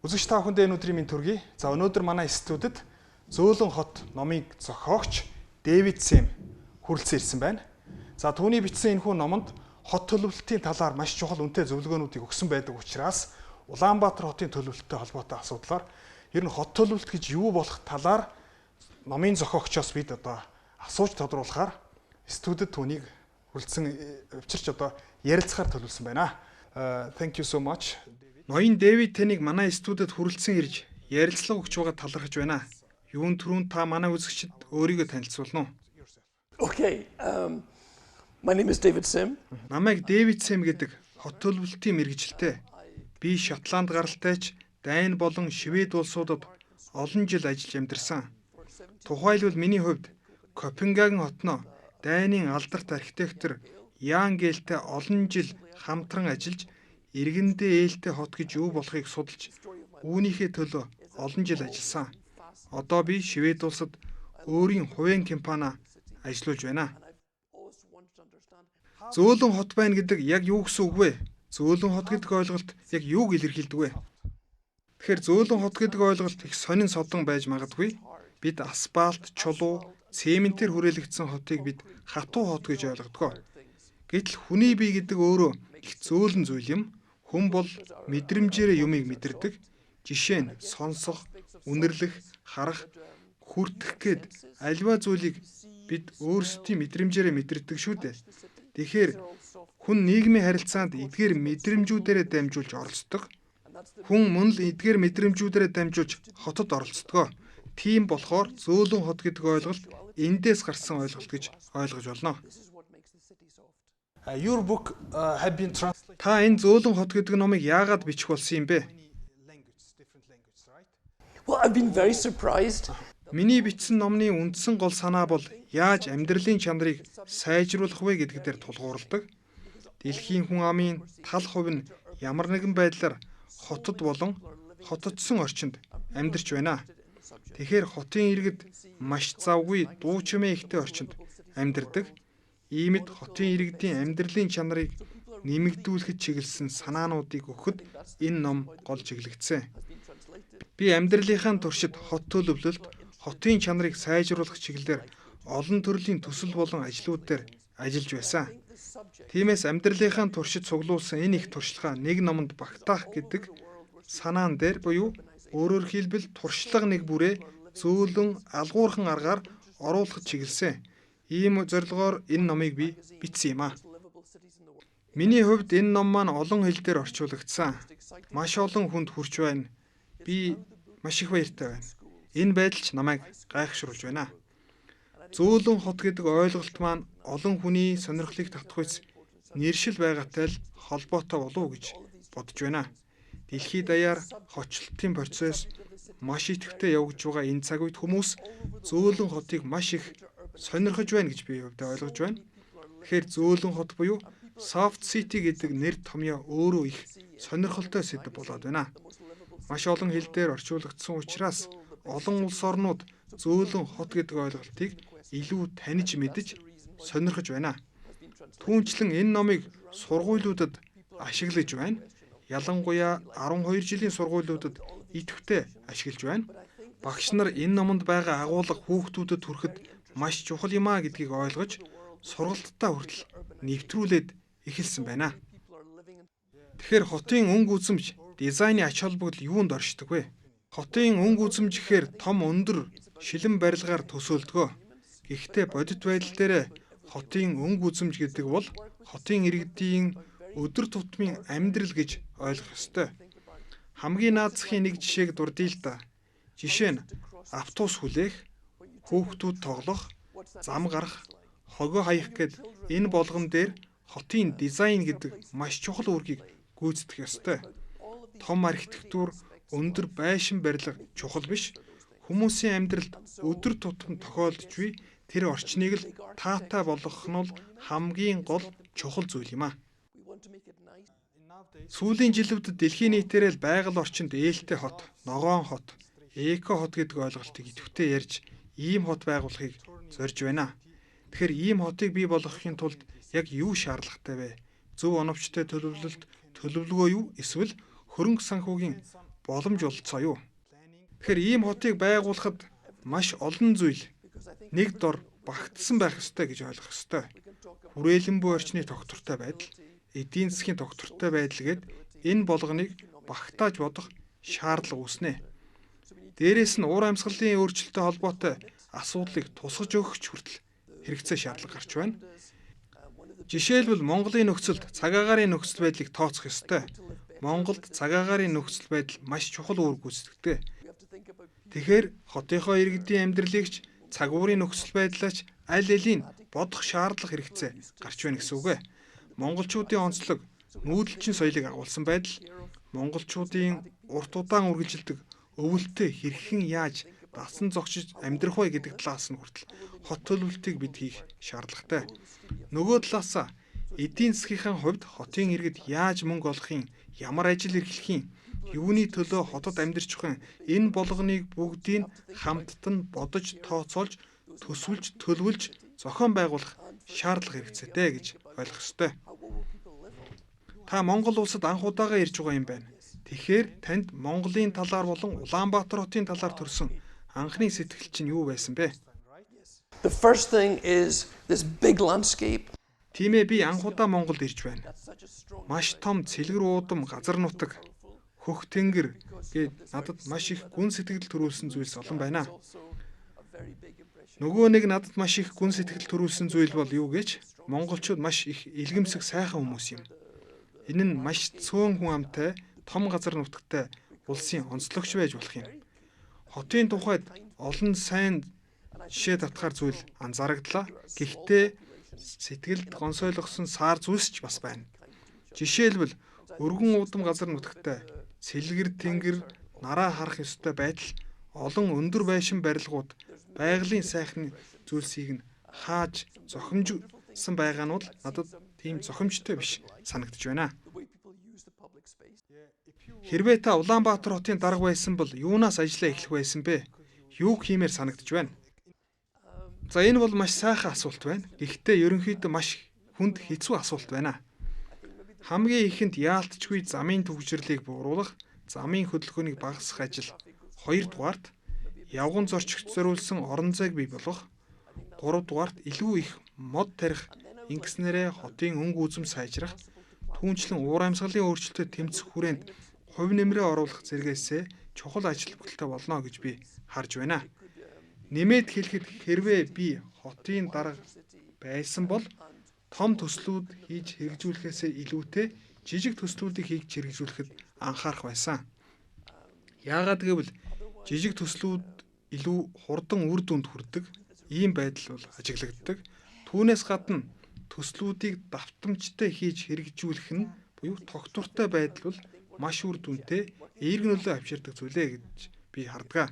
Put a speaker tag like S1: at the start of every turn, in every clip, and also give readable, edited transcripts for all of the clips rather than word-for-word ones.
S1: Үзэгч та бүхэндээ энэ өдрийн мэнд төргий. За өнөөдөр манай студид Зөөлөн хот номыг зохиогч Дэвид Сэм хүрэлцэн ирсэн байна. За түүний бичсэн энэхүү номонд хот төлөвлөлтийн талаар маш чухал үнэтэй зөвлөгөөнүүдийг өгсөн байдаг учраас Улаанбаатар хотын төлөвлөлттэй холбоотой асуудлаар ер нь хот төлөвлөлт гэж юу болох талаар номын зохиогчоос бид одоо асууж тодруулахаар студид түүнийг хүрэлцэн авчирч одоо ярилцахаар төлөвлөсөн байна. Thank you so much. Ноён Дэвид таныг манай студид хүрэлцэн ирж ярилцлага өгч байгаа талархаж байна. Юун түрүүн та манай үзэгчид өөрийгөө танилцуулна уу?
S2: Okay, my name is David Sim.
S1: Намайг Дэвид Сэм гэдэг хот төлөвлөлтийн мэргэжилтэй. Би Шотланд гаралтайч Дайн болон Швед улсуудад олон жил ажиллаж амьдарсан. Тухайлбал миний хувьд Копенгаген хотноо Дайнын алдарт архитектор Ян Гээлтэй олон жил хамтран ажиллаж иргэндээ ээлтэй хот гэж юу болохыг судалж үүнийхээ төлөө олон жил ажилласан. Одоо би Швед улсад өөрийн хувийн компани ажиллаж байна. Зөөлөн хот байна гэдэг яг юу гэсэн үг вэ? Зөөлөн хот гэдэг ойлголт яг юуг илэрхийлдэг вэ? Тэгэхээр зөөлөн хот гэдэг ойлголт их сонин содон байж магадгүй. Бид асфальт, чулуу, цементээр хүрээлэгдсэн хотыг бид хатуу хот гэж ойлгодог. Гэтэл хүний бие гэдэг өөрөө их зөөлөн зүйл юм. Хүн бол мэдрэмжээрээ юмыг мэдэрдэг. Жишээ нь сонсох, үнэрлэх, харах, хүртэх гээд альва зүйлийг бид өөрсдийн мэдрэмжээрээ мэдэрдэг шүү дээ. Тэгэхээр хүн нийгмийн харилцаанд эдгээр мэдрэмжүүдээрээ дамжуулж оролцдог. Хүн мөн л эдгээр мэдрэмжүүдээрээ дамжуулж хотод оролцдог. Тийм болохоор зөөлөн хот гэдэг ойлголт эндээс гарсан ойлголт гэж ойлгож болно. Your book have been translated. Та энэ зөөлөн хот гэдэг номыг яагаад бичих болсон юм бэ?
S2: Well, I've been very surprised.
S1: Миний бичсэн номны үндсэн гол санаа бол яаж амьдралын чанарыг сайжруулах вэ гэдэг дээр тулгуурладаг. Дэлхийн хүн амын тал хувь нь ямар нэгэн байдлаар хотод болон хотодсон орчинд амьдарч байна. Тэгэхээр хотын иргэд маш завгүй дуу чимээ ихтэй орчинд амьдардаг. Иймд хотын иргэдийн амьдралын чанарыг нэмэгдүүлэхэд чиглэсэн санаануудыг өгөхөд энэ ном гол чиглэгдсэн. Би амьдралынхаа туршид хот төлөвлөлт, хотын чанарыг сайжруулах чиглэлээр олон төрлийн төсөл болон ажлууд дээр ажиллаж байсан. Тиймээс амьдралынхаа туршид цуглуулсан энэ их туршлага нэг номонд багтаах гэдэг санаан дээр буюу өөрөөр хэлбэл туршлага нэг бүрээ зөөлөн алгуурхан аргаар оруулахад чиглэсэн. Ийм зорилгоор энэ номыг би бичсэн юм аа. Миний хувьд энэ ном маань олон хэл дээр орчуулагдсан. Маш олон хүнд хүрч байна. Би маш их баяртай байна. Энэ байдал ч намайг гайхшруулж байна. Зөөлөн хот гэдэг ойлголт маань олон хүний сонирхлыг татах үс нэршил байгаатай л холбоотой болов уу гэж бодож байна. Дэлхийд даяар хотчлолтын процесс маш идэвхтэй явж байгаа энэ цаг үед хүмүүс зөөлөн хотыг маш их сонирхож байна гэж би хувьдаа ойлгож байна. Тэгэхээр зөөлөн хот буюу Soft City гэдэг нэр томьёо өөрөө их сонирхолтой сэдэв болоод байна. Маш олон хэл дээр орчуулагдсан учраас олон улс орнууд зөөлөн хот гэдэг ойлголтыг илүү таниж мэдэж сонирхож байна. Түүнчлэн энэ номыг сургуулиудад ашиглаж байна. Ялангуяа 12 жилийн сургуулиудад идэвхтэй ашиглаж байна. Багш нар энэ номонд байгаа агуулга хүүхдүүдэд хүрэхэд маш чухал юм а гэдгийг ойлгож сургалтад хүртэл нэвтрүүлээд эхэлсэн байна. Тэгэхээр хотын өнгө үзэмж дизайны ач холбогдол юунд оршдог вэ? Хотын өнгө үзэмж гэхээр том өндөр шилэн барилгаар төсөөлдгөө. Гэхдээ бодит байдал дээр хотын өнгө үзэмж гэдэг бол хотын иргэдийн өдөр тутмын амьдрал гэж ойлгох ёстой. Хамгийн наазахын нэг жишээг дурдъя л да. Жишээ нь автобус хүлээх, хүүхдүүд тоглох, зам гарах, хогоо хаях гэд энэ болгон дээр хотын дизайн гэдэг маш чухал үүргийг гүйцэтгэх ёстой. Том архитектур, өндөр байшин барилга чухал биш. Хүмүүсийн амьдралд өдөр тутам тохиолдож буй тэр орчныг л таатай болгох нь бол хамгийн гол чухал зүйл юм а. Сүүлийн жилүүдэд дэлхийн нийтээрээ л байгаль орчинд ээлтэй хот, ногоон хот, эко хот гэдэг ойлголтыг идэвхтэй ярьж ийм хот байгуулахыг зорж байна. Тэгэхээр ийм хотыг бий болгохын тулд яг юу шаардлагатай вэ? Зөв оновчтой төлөвлөлт, төлөвлөгөө юу? Эсвэл хөрөнгө санхүүгийн боломж олцоо юу? Тэгэхээр ийм хотыг байгуулахад маш олон зүйл нэг дор багтсан байх ёстой гэж ойлгох ёстой. Хүрээлэн буй орчны тогтвортой байдал, эдийн засгийн тогтвортой байдал гээд энэ болгоныг багтааж бодох шаардлага үүснэ. Дээрээс нь уур амьсгалын өөрчлөлттэй холбоотой асуудлыг тусгаж өгөх хүртэл хэрэгцээ шаардлага гарч байна. Жишээлбэл Монголын нөхцөлд цаг агаарын нөхцөл байдлыг тооцох ёстой. Монголд цаг агаарын нөхцөл байдал маш чухал үүрэг гүйцэтгэдэг. Тэгэхээр хотынхоо иргэдийн амьдралыгч цаг уурын нөхцөл байдлаач аль алийг бодох шаардлага хэрэгцээ гарч байна гэсэн үг. Монголчуудын онцлог нүүдэлчин соёлыг агуулсан байдал, монголчуудын урт удаан үргэлжилдэг өвөлтөө хэрхэн яаж дасан зогсож амьдрах вэ гэдэг талаас нь хүртэл хот төлөвлөлтийг бид хийх шаардлагатай. Нөгөө талаасаа эдийн засгийн хувьд хотын иргэд яаж мөнгө олохын, ямар ажил эрхлэхийн, юуны төлөө хотод амьдарч ухын энэ болгоныг бүгдийг хамтд нь бодож тооцоолж, төсвөлж, төлөвлөж, зохион байгуулах шаардлага хэрэгцээтэй гэж ойлгох ёстой. Та Монгол улсад анх удаага ирж байгаа юм байна. Тэгэхээр танд Монголын талаар болон Улаанбаатар хотын талаар төрсэн анхны сэтгэл чинь юу байсан бэ?
S2: The first thing is this big landscape.
S1: Тийм ээ, би анх удаа Монголд ирж байна. Маш том цэлгэр уудам газар нутаг, хөх тэнгэр гээд надад маш их гүн сэтгэл төрүүлсэн зүйлс олон байна. Нөгөө нэг надад маш их гүн сэтгэл төрүүлсэн зүйл бол юу гэж? Монголчууд маш их илгэмсэг сайхан хүмүүс юм. Энэ нь маш цөөн хүн амтай, том газар нутагтай улсын онцлогч байж болох юм. Хотын тухайд олон сайн жишээ татгаар зүйл анзаарагдлаа. Гэхдээ сэтгэлд гонсойлгосон сар зүйлс ч бас байна. Жишээлбэл өргөн удам газар нутагтай цэлгэр тэнгэр нараа харах ёстой байдал, олон өндөр байшин барилгууд, байгалийн сайхны зүйлсийг нь хааж зохимжсон байгаа нь бол надад тийм зохимжтой биш санагдаж байна. Хэрвээ та Улаанбаатар хотын дарга байсан бол юунаас ажиллаа эхлэх байсан бэ? Юу хиймээр санагдаж байна? За энэ бол маш сайхан асуулт байна. Гэхдээ ерөнхийдөө маш хүнд хэцүү асуулт байна. Хамгийн ихэнд яалтчгүй замын төвчрлийг бууруулах, замын хөдөлгөөнийг багасгах ажил. Хоёрдугаарт явган зорчигт зориулсан орон зайг бий болгох. Гуравдугаарт илүү их мод тарих, ингэснээрээ хотын өнгө үзэм сайжрах, түүнчлэн уур амьсгалын өөрчлөлтөд тэмцэх хүрээнд хувь нэмрээ оруулах зэрэгсээ чухал ажил бүтэлтэй болно гэж би харж байна. Нэмээд хэлэхэд хэрвээ би хотын дарга байсан бол том төслүүд хийж хэрэгжүүлэхээс илүүтэй жижиг төслүүдийг хийж хэрэгжүүлэхэд анхаарах байсан. Яагаад гэвэл жижиг төслүүд илүү хурдан үр дүнд хүрдэг, ийм байдал бол ажиглагддаг. Түүнээс гадна төслүүдийг давтамжтай хийж хэрэгжүүлэх нь буюу тогтвортой байдал бол маш үр дүнтэй, эерэг нөлөө авчирдаг зүйлээ гэж би харддаг.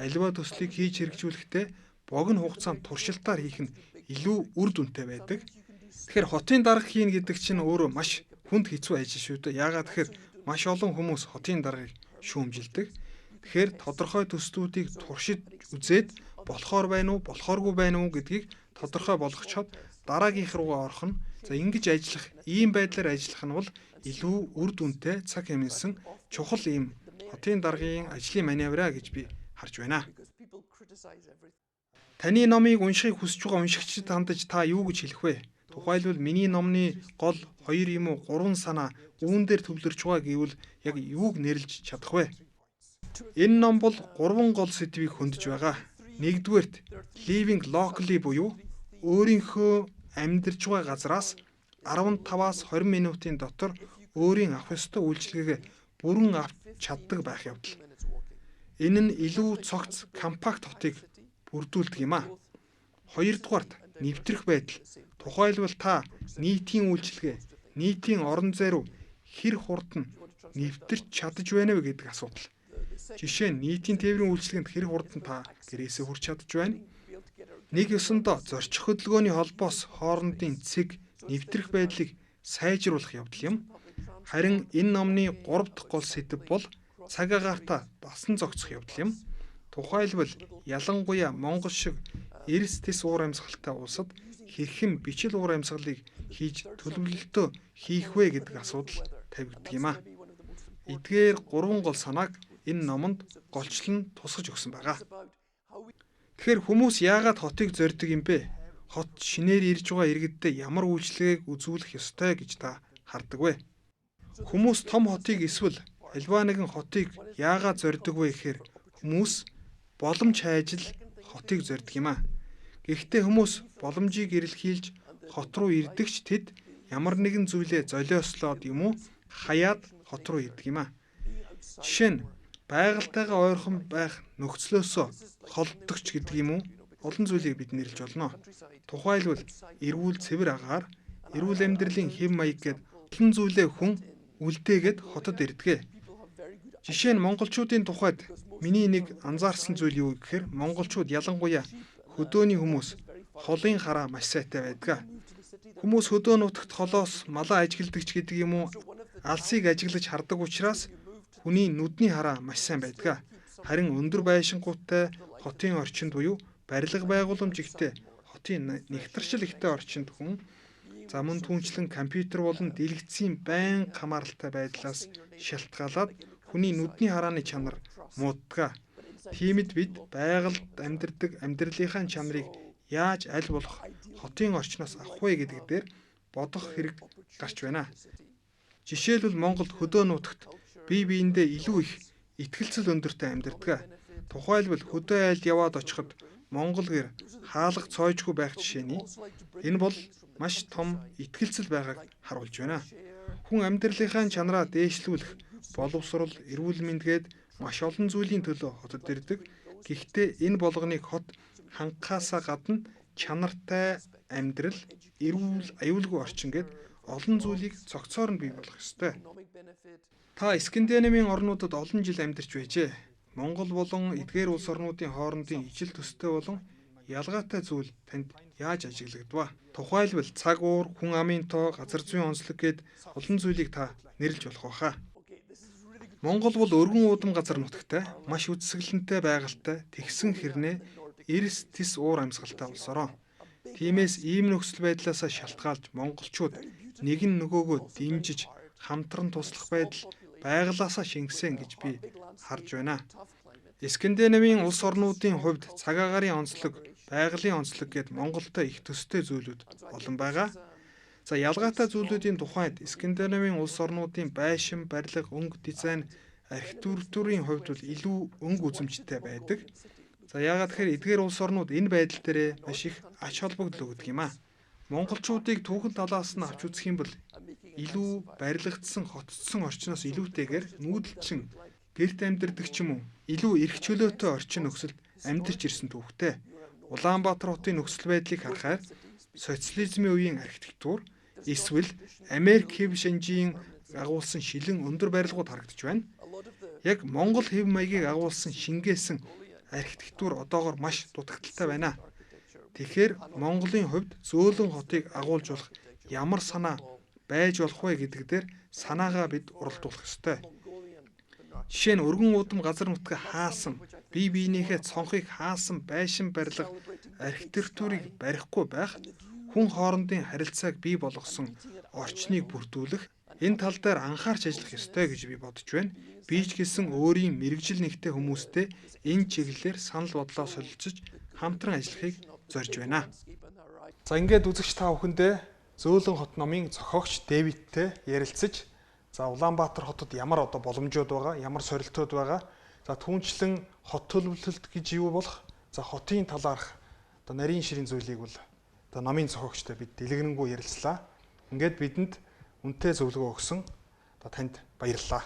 S1: Аливаа төслийг хийж хэрэгжүүлэхдээ богино хугацаанд туршилтаар хийх нь илүү үр дүнтэй байдаг. Тэгэхээр хотын дарга хийн гэдэг чинь өөрөө маш хүнд хэцүү ажил шүү дээ. Яагаад гэхээр маш олон хүмүүс хотын даргыг шүүмжилдэг. Тэгэхээр тодорхой төслүүдийг туршиж үзээд болохоор байна уу, болохооргүй байна уу гэдгийг тодорхой болгочоод дараагийнх руугаа орох нь за ингэж ажиллах, ийм байдлаар ажиллах нь бол илүү үр дүнтэй, цаг хэмнэсэн чухал ийм хотын даргын ажлын маневра гэж би харж байна. Таны номыг уншихыг хүсэж байгаа уншигчид хандаж та юу гэж хэлэх вэ? Тухайлбал миний номны гол 2 юм уу 3 санаа үүн дээр төвлөрч байгаа гэвэл яг юуг нэрлэж чадах вэ? Энэ ном бол 3 гол сэдвийг хөндөж байгаа. Нэгдүгээрт living locally буюу өөрийнхөө амьдарч байгаа газраас 15-аас 20 минутын дотор өөрийн авах ёстой үйлчилгээгээ бүрэн авч чаддаг байх явдал. Энэ нь илүү цогц, компакт хотыг бүрдүүлдэг юм а. Хоёрдугаарт нэвтрэх байдал. Тухайлбал та нийтийн үйлчилгээ, нийтийн орон зай руу хэр хурдан нэвтэрч чадаж байна вэ гэдэг асуудал. Жишээ нь нийтийн тээврийн үйлчилгээнд хэр хурдан та гэрээсээ хүрч чадаж байна? Нэг ёсондоо зорчих хөдөлгөөний холбоос хоорондын цэг нэвтрэх байдлыг сайжруулах явдал юм. Харин энэ номны 3 дахь гол сэдэв бол цаг агаарта дасан зогсох явдал юм. Тухайлбал ялангуяа Монгол шиг эрс тис уур амьсгалтай улсад хэрхэн бичил уур амьсгалыг хийж төлөвлөлтөө хийх вэ гэдэг асуудал тавигддаг юм а. эдгээр 3 гол санааг энэ номонд голчлон тусгаж өгсөн байгаа. Тэгэхээр хүмүүс яагаад хотыг зорьдог юм бэ? Хот шинээр ирж байгаа иргэддээ ямар үйлчлэгийг үзүүлэх ёстой гэж та хардаг вэ? Хүмүүс том хотыг эсвэл альва нэгэн хотыг яагаад зорьдог вэ гэхээр хүмүүс боломж хайж л хотыг зорьдог юм аа. Гэхдээ хүмүүс боломжийг эрэлхийлж хот руу ирдэгч тэд ямар нэгэн зүйлээ золиослоод юм уу хаяад хот руу ирдэг юм аа. Жишээ нь байгальтайгаа ойрхон байх нөхцлөөсөө холддогч гэдэг юм уу? Олон зүйлийг бид нэрлэж болно. Тухайлбал эрүүл цэвэр агаар, эрүүл амьдралын хэв маяг гэд олон зүйлээ хүн үлдээгээд хотод ирдэг. Жишээ нь монголчуудын тухайд миний нэг анзаарсан зүйл юу гэхээр монголчууд ялангуяа хөдөөний хүмүүс холын хараа маш сайтай байдаг. Хүмүүс хөдөө нутагт холоос малаа ажигладагч гэдэг юм уу алсыг ажиглаж хардаг учраас хүний нүдний хараа маш сайн байдаг. Харин өндөр байшингуудтай хотын орчинд буюу барилга байгууламж ихтэй хотын нэгтаршил ихтэй орчинд хүн замун түнчлэн компьютер болон дэлгэцийн байн хамааралтай байдлаас шалтгаалаад хүний нүдний харааны чанар мууддаг. Тиймд бид байгальд амьдардаг амьдралынхаа чанарыг яаж аль болох хотын орчноос авах вэ гэдэг дээр бодох хэрэг гарч байна. Жишээлбэл Монголд хөдөө нутагт бие биендээ илүү их итгэлцэл өндөртэй амьдардаг. Тухайлбал хөдөө айлд яваад очиход Монгол гэр хаалга цоojгүй байх жишээний энэ бол маш том итгэлцэл байгааг харуулж байна. Хүн амьдралынхаа чанараа дээшлүүлэх, боловсрол, эрүүл мэндгээд маш олон зүйлийн төлөө хотод ирдэг. Гэхдээ энэ болгоныг хот хангахаасаа гадна чанартай амьдрал, эрүүл, аюулгүй орчин гэд олон зүйлийг цогцоор нь бий болгох ёстой. Та Скандинавын орнуудад олон жил амьдарч байжээ. Монгол болон эдгээр улс орнуудын хоорондын ижил төстэй болон ялгаатай зүйл танд яаж ажиглагдав? Тухайлбал цаг уур, хүн амын тоо, газар зүйн онцлог гэд олон зүйлийг та нэрлэж болох байхаа. Монгол бол өргөн уудам газар нутагтай, маш үдсгэлэнтэй байгальтай, тэгсэн хэрнээ эрс тис уур амьсгалтай улс орон. Тиймээс ийм нөхцөл байдлаас шалтгаалж монголчууд нэг нь нөгөөгөө дэмжиж хамтран туслах байдал байгалаасаа шингэсэн гэж би харж байна. Скандинавын улс орнуудын хувьд цаг агаарын онцлог, байгалийн онцлог гэд Монголтой их төстэй зүйлүүд олон байгаа. За ялгаатай зүйлүүдийн тухайд Скандинавын улс орнуудын байшин, барилга, өнгө, дизайн, архитектурын хувьд бол илүү өнгө үзэмжтэй байдаг. За яагаад тэгэхээр эдгээр улс орнууд энэ байдал дээр маш их ач холбогдол өгдөг юм аа. Монголчуудыг түүхэн талаас нь авч үзэх юм бол илүү барилгагдсан, хотцсон орчноос илүүтэйгээр нүүдэлчин гэрт амьдардаг ч юм уу илүү эрх чөлөөтэй орчин нөхцөлд амьдарч ирсэн түүхтэй. Улаанбаатар хотын нөхцөл байдлыг харахаар социализмын үеийн архитектур эсвэл Америк хэв шинжийн агуулсан шилэн өндөр барилгууд харагдаж байна. Яг Монгол хэв маягийг агуулсан шингээсэн архитектур одоогоор маш дутагдaltaй байна. Тэгэхээр Монголын хувьд зөөлөн хотыг агуулж болох ямар санаа байж болох вэ гэдэг дээр санаагаа бид уралдуулах ёстой. Жишээ нь өргөн уудам газар нутгаа хаасан, бие биенийхээ цонхыг хаасан байшин барилга, архитектурыг барихгүй байх, хүн хоорондын харилцааг бий болгосон орчныг бүрдүүлэх, энэ тал дээр анхаарч ажиллах ёстой гэж би бодож байна. Би ч гэсэн өөрийн мэрэгжил нэгтэй хүмүүстэй энэ чиглэлээр санал бодлоо солилцож хамтран ажиллахыг зорж байна. За ингээд үзэгч та бүхэндээ Зөөлөн хот номын зохиогч Дэвидтэй ярилцаж, за Улаанбаатар хотод ямар одоо боломжууд байгаа, ямар сорилтууд байгаа, за түүнчлэн хот төлөвлөлт гэж юу болох, за хотын талаарх одоо нарийн ширийн зүйлийг бол одоо номын зохиогчтой бид дэлгэрэнгүй ярилцлаа. Ингээд бидэнд үнэтэй зөвлөгөө өгсөн одоо танд баярлалаа.